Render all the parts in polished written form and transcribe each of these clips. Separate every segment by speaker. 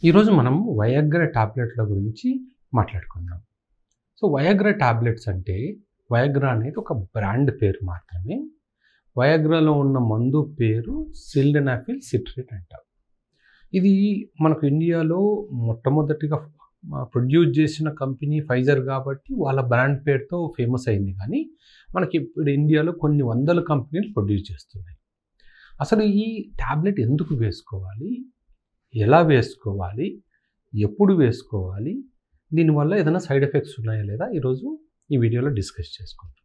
Speaker 1: ఈరోజు మనం వయాగ్రా టాబ్లెట్ల గురించి మాట్లాడుకుందాం. సో వయాగ్రా టాబ్లెట్స్ అంటే వయాగ్రా అనేది ఒక బ్రాండ్ పేరు మాత్రమే. వయాగ్రాలో ఉన్న మందు పేరు సిల్డెనాఫిల్ సిట్రేట్ అంటారు. ఇది మనకు ఇండియాలో మొట్టమొదటిగా ప్రొడ్యూస్ చేసిన కంపెనీ ఫైజర్ కాబట్టి వాళ్ళ బ్రాండ్ పేరుతో ఫేమస్ అయింది. కానీ మనకి ఇప్పుడు ఇండియాలో కొన్ని వందల కంపెనీలు ప్రొడ్యూస్ చేస్తున్నాయి. అసలు ఈ టాబ్లెట్ ఎందుకు వేసుకోవాలి, ఎలా వేసుకోవాలి, ఎప్పుడు వేసుకోవాలి, దీనివల్ల ఏదైనా సైడ్ ఎఫెక్ట్స్ ఉన్నాయా లేదా ఈరోజు ఈ వీడియోలో డిస్కస్ చేసుకుంటాం.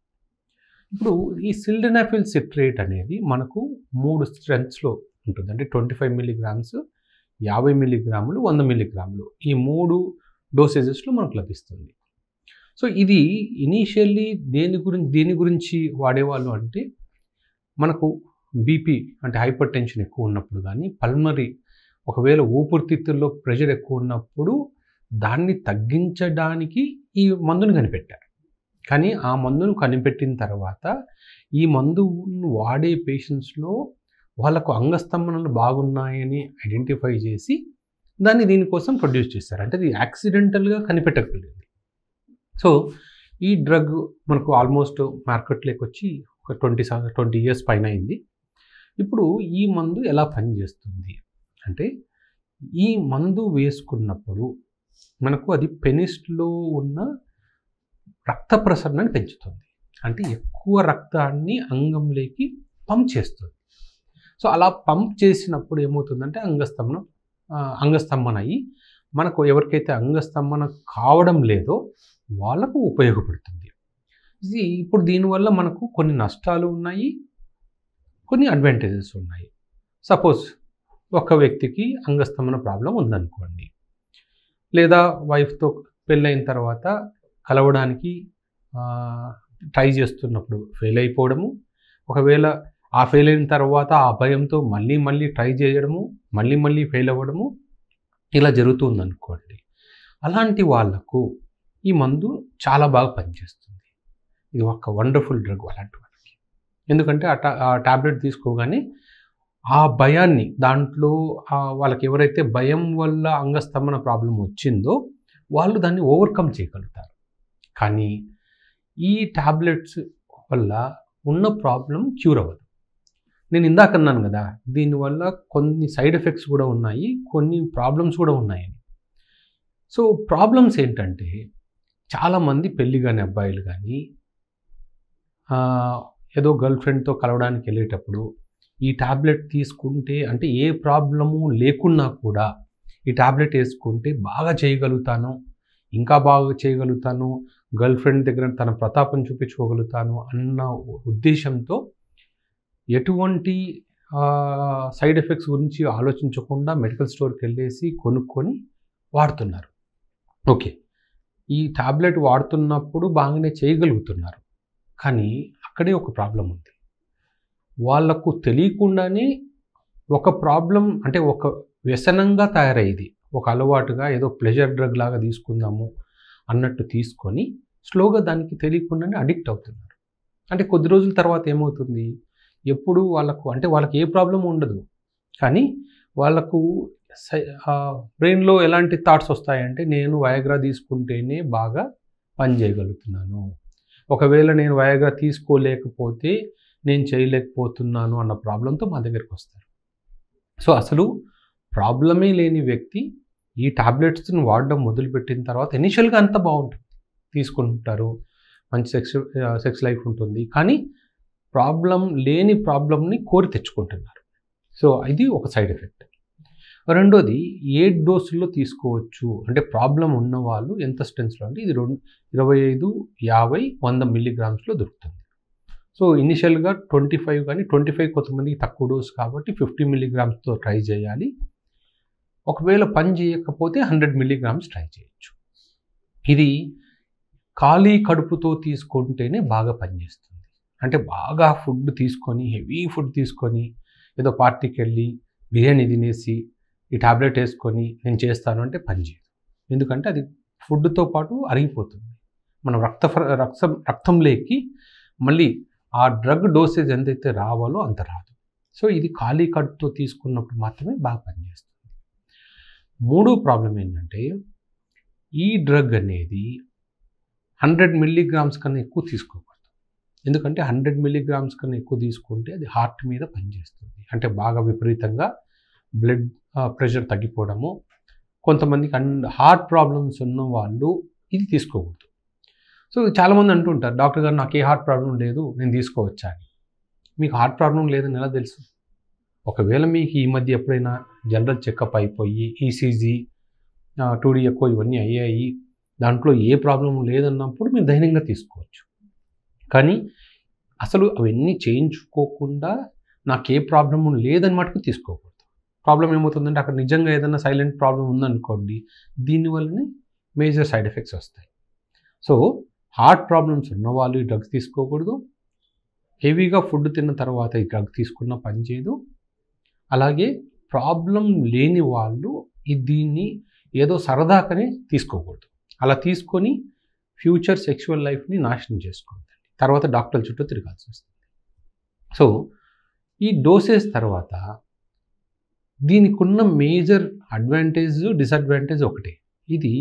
Speaker 1: ఇప్పుడు ఈ సిల్డెనాఫిల్ సిట్రేట్ అనేది మనకు 3 స్ట్రెంత్స్లో ఉంటుంది. అంటే 25 మిల్లీగ్రామ్స్, 50 మిల్లీగ్రాములు, 100 మిల్లీగ్రాములు, ఈ 3 డోసేజెస్లో మనకు లభిస్తుంది. సో ఇది ఇనీషియల్లీ దేని గురించి వాడేవాళ్ళు అంటే మనకు బీపీ అంటే హైపర్ టెన్షన్ ఎక్కువ ఉన్నప్పుడు, కానీ పల్మనరీ ఒకవేళ ఊపిరితిత్తుల్లో ప్రెషర్ ఎక్కువ ఉన్నప్పుడు దాన్ని తగ్గించడానికి ఈ మందును కనిపెట్టారు. కానీ ఆ మందును కనిపెట్టిన తర్వాత ఈ మందును వాడే పేషెంట్స్లో వాళ్ళకు అంగస్తంభనలు బాగున్నాయని ఐడెంటిఫై చేసి దాన్ని దీనికోసం ప్రొడ్యూస్ చేశారు. అంటే ఇది యాక్సిడెంటల్గా కనిపెట్టగలిగింది. సో ఈ డ్రగ్ మనకు ఆల్మోస్ట్ మార్కెట్లోకి వచ్చి ఒక 20 ఇయర్స్ పైన అయింది. ఇప్పుడు ఈ మందు ఎలా పనిచేస్తుంది అంటే, ఈ మందు వేసుకున్నప్పుడు మనకు అది పెనిస్లో ఉన్న రక్త ప్రసరణని పెంచుతుంది. అంటే ఎక్కువ రక్తాన్ని అంగంలోకి పంప్ చేస్తుంది. సో అలా పంప్ చేసినప్పుడు ఏమవుతుందంటే అంగస్తంభన అయ్యి మనకు ఎవరికైతే అంగస్తంభన కావడం లేదో వాళ్ళకు ఉపయోగపడుతుంది. ఇది ఇప్పుడు దీనివల్ల మనకు కొన్ని నష్టాలు ఉన్నాయి, కొన్ని అడ్వాంటేజెస్ ఉన్నాయి. సపోజ్ ఒక వ్యక్తికి అంగస్తంభన ప్రాబ్లం ఉందనుకోండి, లేదా వైఫ్తో పెళ్ళైన తర్వాత కలవడానికి ట్రై చేస్తున్నప్పుడు ఫెయిల్ అయిపోవడము, ఒకవేళ ఆ ఫెయిల్ అయిన తర్వాత ఆ భయంతో మళ్ళీ ట్రై చేయడము, మళ్ళీ ఫెయిల్ అవ్వడము, ఇలా జరుగుతుందనుకోండి. అలాంటి వాళ్లకు ఈ మందు చాలా బాగా పనిచేస్తుంది. ఇది ఒక వండర్ఫుల్ డ్రగ్ అలాంటి వాళ్ళకి. ఎందుకంటే ఆ టాబ్లెట్ తీసుకోగానే ఆ భయాన్ని, దాంట్లో వాళ్ళకి ఎవరైతే భయం వల్ల అంగస్తంభన ప్రాబ్లం వచ్చిందో వాళ్ళు దాన్ని ఓవర్కమ్ చేయగలుగుతారు. కానీ ఈ టాబ్లెట్స్ వల్ల ఉన్న ప్రాబ్లం క్యూర్ అవ్వదు. నేను ఇందాక అన్నాను కదా, దీనివల్ల కొన్ని సైడ్ ఎఫెక్ట్స్ కూడా ఉన్నాయి, కొన్ని ప్రాబ్లమ్స్ కూడా ఉన్నాయని. సో ప్రాబ్లమ్స్ ఏంటంటే, చాలామంది పెళ్ళి కాని అబ్బాయిలు కానీ ఏదో గర్ల్ ఫ్రెండ్తో కలవడానికి వెళ్ళేటప్పుడు ఈ టాబ్లెట్ తీసుకుంటే, అంటే ఏ ప్రాబ్లము లేకున్నా కూడా ఈ టాబ్లెట్ వేసుకుంటే బాగా చేయగలుగుతాను, ఇంకా బాగా చేయగలుగుతాను, గర్ల్ ఫ్రెండ్ దగ్గర తన ప్రతాపం చూపించుకోగలుగుతాను అన్న ఉద్దేశంతో ఎటువంటి సైడ్ ఎఫెక్ట్స్ గురించి ఆలోచించకుండా మెడికల్ స్టోర్కి వెళ్ళేసి కొనుక్కొని వాడుతున్నారు. ఓకే, ఈ టాబ్లెట్ వాడుతున్నప్పుడు బాగానే చేయగలుగుతున్నారు, కానీ అక్కడే ఒక ప్రాబ్లం ఉంది. వాళ్లకు తెలియకుండానే ఒక ప్రాబ్లం, అంటే ఒక వ్యసనంగా తయారయ్యేది, ఒక అలవాటుగా ఏదో ప్లెజర్ డ్రగ్ లాగా తీసుకుందాము అన్నట్టు తీసుకొని స్లోగా దానికి తెలియకుండానే అడిక్ట్ అవుతున్నారు. అంటే కొద్ది రోజుల తర్వాత ఏమవుతుంది, ఎప్పుడు వాళ్ళకి ఏ ప్రాబ్లం ఉండదు, కానీ వాళ్ళకు బ్రెయిన్లో ఎలాంటి థాట్స్ వస్తాయంటే, నేను వయాగ్రా తీసుకుంటేనే బాగా పని చేయగలుగుతున్నాను, ఒకవేళ నేను వయాగ్రా తీసుకోలేకపోతే నేను చేయలేకపోతున్నాను అన్న ప్రాబ్లంతో మా దగ్గరికి వస్తారు. సో అసలు ప్రాబ్లమే లేని వ్యక్తి ఈ టాబ్లెట్స్ని వాడడం మొదలుపెట్టిన తర్వాత ఇనిషియల్గా అంత బాగుంటుంది, తీసుకుంటారు, మంచి సెక్స్ లైఫ్ ఉంటుంది, కానీ లేని ప్రాబ్లంని కోరి తెచ్చుకుంటున్నారు. సో ఇది ఒక సైడ్ ఎఫెక్ట్. రెండోది, ఏ డోసుల్లో తీసుకోవచ్చు అంటే, ప్రాబ్లం ఉన్న వాళ్ళు ఎంత స్ట్రెంత్స్లో అంటే ఇది 25, 50, 100 మిల్లీగ్రామ్స్లో దొరుకుతుంది. సో ఇనిషియల్గా 25, కానీ 25 కొంతమందికి తక్కువ డోసు కాబట్టి 50 మిల్లీగ్రామ్స్తో ట్రై చేయాలి. ఒకవేళ పని చేయకపోతే 100 మిల్లీగ్రామ్స్ ట్రై చేయొచ్చు. ఇది ఖాళీ కడుపుతో తీసుకుంటేనే బాగా పనిచేస్తుంది. అంటే బాగా ఫుడ్ తీసుకొని, హెవీ ఫుడ్ తీసుకొని, ఏదో పార్టీకి వెళ్ళి బిర్యానీ తినేసి ఈ టాబ్లెట్ వేసుకొని నేను చేస్తాను అంటే పనిచేయదు. ఎందుకంటే అది ఫుడ్తో పాటు అరిగిపోతుంది, మన రక్తంలోకి మళ్ళీ ఆ డ్రగ్ డోసేజ్ ఎంతైతే రావాలో అంత రాదు. సో ఇది ఖాళీ కడుపుతో తీసుకున్నప్పుడు మాత్రమే బాగా పనిచేస్తుంది. మూడో ప్రాబ్లం ఏంటంటే ఈ డ్రగ్ అనేది 100 మిల్లీగ్రామ్స్ కన్నా ఎక్కువ తీసుకోకూడదు. ఎందుకంటే 100 మిల్లీగ్రామ్స్ కన్నా ఎక్కువ తీసుకుంటే అది హార్ట్ మీద పనిచేస్తుంది. అంటే బాగా విపరీతంగా బ్లడ్ ప్రెషర్ తగ్గిపోవడము. కొంతమందికి హార్ట్ ప్రాబ్లమ్స్ ఉన్న వాళ్ళు ఇది తీసుకోకూడదు. సో చాలామంది అంటుంటారు, డాక్టర్ గారు నాకు ఏ హార్ట్ ప్రాబ్లం లేదు, నేను తీసుకోవచ్చా అని. మీకు హార్ట్ ప్రాబ్లం లేదని ఎలా తెలుసు? ఒకవేళ మీకు ఈ మధ్య ఎప్పుడైనా జనరల్ చెకప్ అయిపోయి ఈసీజీ 2D ఎక్కువ ఇవన్నీ అయ్యాయి, దాంట్లో ఏ ప్రాబ్లం లేదన్నప్పుడు మీరు ధైర్యంగా తీసుకోవచ్చు. కానీ అసలు అవన్నీ చేయించుకోకుండా నాకు ఏ ప్రాబ్లము లేదని మటుకు తీసుకోకూడదు. ప్రాబ్లం ఏమవుతుందంటే అక్కడ నిజంగా ఏదైనా సైలెంట్ ప్రాబ్లం ఉందనుకోండి, దీనివల్లనే మేజర్ సైడ్ ఎఫెక్ట్స్ వస్తాయి. సో హార్ట్ ప్రాబ్లమ్స్ ఉన్నవాళ్ళు ఈ డ్రగ్స్ తీసుకోకూడదు. హెవీగా ఫుడ్ తిన్న తర్వాత ఈ డ్రగ్ తీసుకున్న పని చేయదు. అలాగే ప్రాబ్లం లేని వాళ్ళు దీన్ని ఏదో సరదాకనే తీసుకోకూడదు. అలా తీసుకొని ఫ్యూచర్ సెక్షువల్ లైఫ్ని నాశనం చేసుకోవద్దండి. తర్వాత డాక్టర్ల చుట్టూ తిరగాల్సి వస్తుంది. సో ఈ డోసేజ్ తర్వాత దీనికి ఉన్న మేజర్ అడ్వాంటేజ్ డిసడ్వాంటేజ్ ఒకటే, ఇది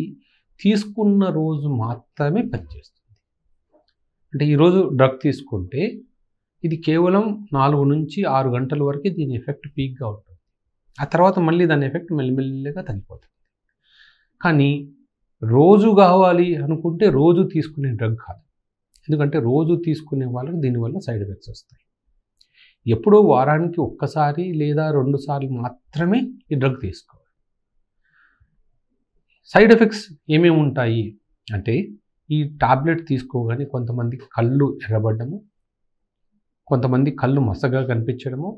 Speaker 1: తీసుకున్న రోజు మాత్రమే పనిచేస్తుంది. అంటే ఈరోజు డ్రగ్ తీసుకుంటే ఇది కేవలం 4 నుంచి 6 గంటల వరకు దీని ఎఫెక్ట్ పీక్గా ఉంటుంది. ఆ తర్వాత మళ్ళీ దాని ఎఫెక్ట్ మెల్లిమెల్లిగా తగ్గిపోతుంది. కానీ రోజు కావాలి అనుకుంటే రోజు తీసుకునే డ్రగ్ కాదు. ఎందుకంటే రోజు తీసుకునే వాళ్ళకి దీనివల్ల సైడ్ ఎఫెక్ట్స్ వస్తాయి. ఎప్పుడో వారానికి ఒక్కసారి లేదా 2 సార్లు మాత్రమే ఈ డ్రగ్ తీసుకోవాలి. సైడ్ ఎఫెక్ట్స్ ఏమేమి ఉంటాయి అంటే, ఈ టాబ్లెట్ తీసుకోగానే కొంతమందికి కళ్ళు ఎర్రబడ్డము, కొంతమంది కళ్ళు మసగా కనిపించడము,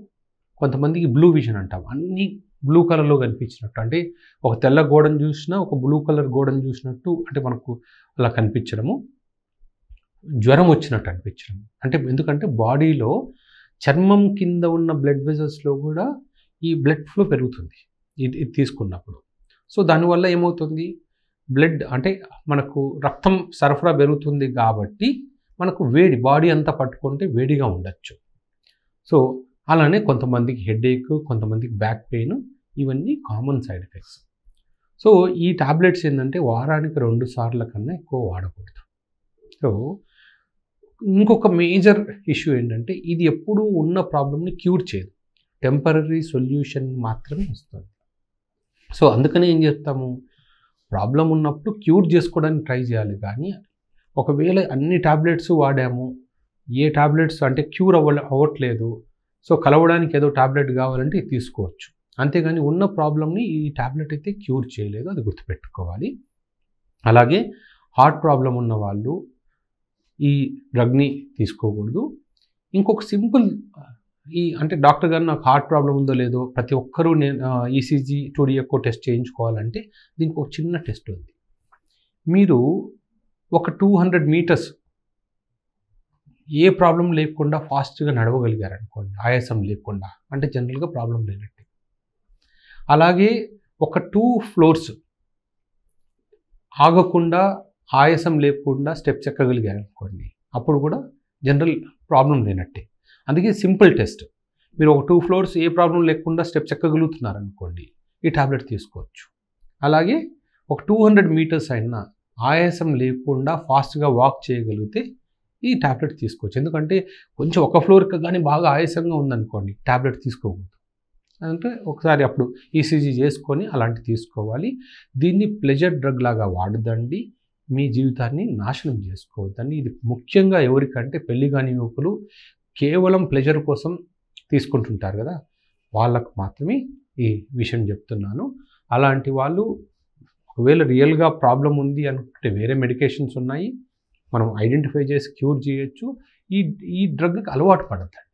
Speaker 1: కొంతమందికి బ్లూ విజన్ అంటాం, అన్నీ బ్లూ కలర్లో కనిపించినట్టు, అంటే ఒక తెల్ల గోడను చూసినా ఒక బ్లూ కలర్ గోడను చూసినట్టు అంటే మనకు అలా కనిపించడము, జ్వరం వచ్చినట్టు అనిపించడం. అంటే ఎందుకంటే బాడీలో చర్మం కింద ఉన్న బ్లడ్ వెజల్స్లో కూడా ఈ బ్లడ్ ఫ్లో పెరుగుతుంది ఇది తీసుకున్నప్పుడు. సో దానివల్ల ఏమవుతుంది, బ్లడ్ అంటే మనకు రక్తం సరఫరా పెరుగుతుంది కాబట్టి మనకు వేడి, బాడీ అంతా పట్టుకుంటే వేడిగా ఉండొచ్చు. సో అలానే కొంతమందికి హెడేక్, కొంతమందికి బ్యాక్ పెయిన్, ఇవన్నీ కామన్ సైడ్ ఎఫెక్ట్స్. సో ఈ టాబ్లెట్స్ ఏంటంటే వారానికి 2 సార్ల కన్నా ఎక్కువ వాడకూడదు. సో ఇంకొక మేజర్ ఇష్యూ ఏంటంటే, ఇది ఎప్పుడూ ఉన్న ప్రాబ్లమ్ని క్యూర్ చేయదు, టెంపరరీ సొల్యూషన్ మాత్రమే ఇస్తుంది. సో అందుకనే ఏం చేస్తాము, ప్రాబ్లం ఉన్నప్పుడు క్యూర్ చేసుకోవడానికి ట్రై చేయాలి. కానీ ఒకవేళ అన్ని టాబ్లెట్స్ వాడాము, ఏ టాబ్లెట్స్ అంటే క్యూర్ అవ్వట్లేదు, సో కలవడానికి ఏదో టాబ్లెట్ కావాలంటే ఇది తీసుకోవచ్చు. అంతేగాని ఉన్న ప్రాబ్లమ్ని ఈ టాబ్లెట్ అయితే క్యూర్ చేయలేదు, అది గుర్తుపెట్టుకోవాలి. అలాగే హార్ట్ ప్రాబ్లం ఉన్న వాళ్ళు ఈ డ్రగ్ని తీసుకోకూడదు. ఇంకొక సింపుల్ అంటే డాక్టర్ గారు నాకు హార్ట్ ప్రాబ్లం ఉందో లేదో ప్రతి ఒక్కరూ నేను ఈసీజీ 2D ఎక్కువ టెస్ట్ చేయించుకోవాలంటే దీనికి ఒక చిన్న టెస్ట్ ఉంది. మీరు ఒక 200 మీటర్స్ ఏ ప్రాబ్లం లేకుండా ఫాస్ట్గా నడవగలిగారు అనుకోండి, ఆయాసం లేకుండా, అంటే జనరల్గా ప్రాబ్లం లేనట్టు. అలాగే ఒక 2 ఫ్లోర్స్ ఆగకుండా ఆయాసం లేకుండా స్టెప్స్ ఎక్కగలిగారు అనుకోండి, అప్పుడు కూడా జనరల్ ప్రాబ్లం లేనట్టే. అందుకే సింపుల్ టెస్ట్, మీరు ఒక 2 ఫ్లోర్స్ ఏ ప్రాబ్లం లేకుండా స్టెప్స్ ఎక్కగలుగుతున్నారు అనుకోండి, ఈ టాబ్లెట్ తీసుకోవచ్చు. అలాగే ఒక 200 మీటర్స్ అయినా ఆయాసం లేకుండా ఫాస్ట్గా వాక్ చేయగలిగితే ఈ టాబ్లెట్ తీసుకోవచ్చు. ఎందుకంటే కొంచెం ఒక ఫ్లోర్కి కానీ బాగా ఆయాసంగా ఉందనుకోండి, టాబ్లెట్ తీసుకోకూడదు. అంటే ఒకసారి అప్పుడు ఈసీజీ చేసుకొని అలాంటివి తీసుకోవాలి. దీన్ని ప్లెజర్ డ్రగ్ లాగా వాడదండి, మీ జీవితాన్ని నాశనం చేసుకోవద్దండి. ఇది ముఖ్యంగా ఎవరికంటే పెళ్లి కాని యువకులు కేవలం ప్లెజర్ కోసం తీసుకుంటుంటారు కదా, వాళ్ళకు మాత్రమే ఈ విషయం చెప్తున్నాను. అలాంటి వాళ్ళు ఒకవేళ రియల్గా ప్రాబ్లం ఉంది అనుకుంటే వేరే మెడికేషన్స్ ఉన్నాయి, మనం ఐడెంటిఫై చేసి క్యూర్ చేయొచ్చు. ఈ డ్రగ్కి అలవాటు పడద్దండి.